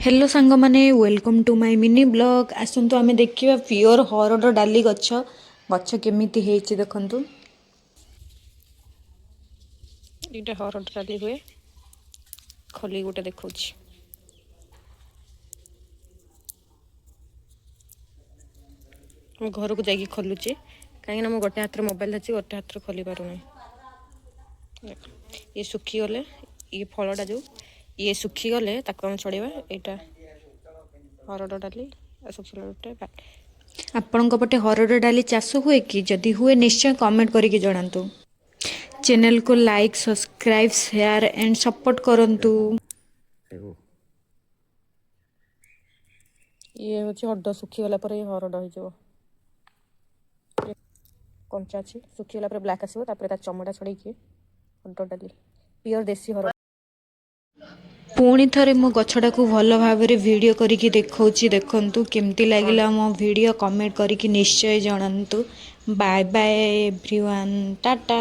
Hello सांग माने welcome to my mini blog आसतु आमे देखिबा प्योर हरड़ डाली गछ गछ केमिति हेछि देखंतु इटा हरड़ डाली हुए खली गोटे देखौछि हम घर को जाई खलुछि काहे ना मो गोटे हाथ रे मोबाइल अछि गोटे हाथ रे खली पारु नै ये सुखी गले ये फलटा जो ये सुखी गले ताको हम छड़ेबा एटा हरड़ डाली सुखी आपणक पटे हरड़ डाली चाष हुए कि जदि हुए निश्चय कमेंट करके जणातु चैनल को like subscribe share and support करंतु ये होची हरड सुखी गला पर हरड हो जो कंचा अछि सुखी गला पर ब्लैक आसीबो तापर ता चमड़ा छड़े के हरड डाली प्योर देसी हरड पुणी थरे मो गछटा को भल भाव में वीडियो करिकी देखौछि देखंतु केमती लागिला मो वीडियो कमेंट करिकी निश्चय जणातु बाय बाय एवरीवन टाटा।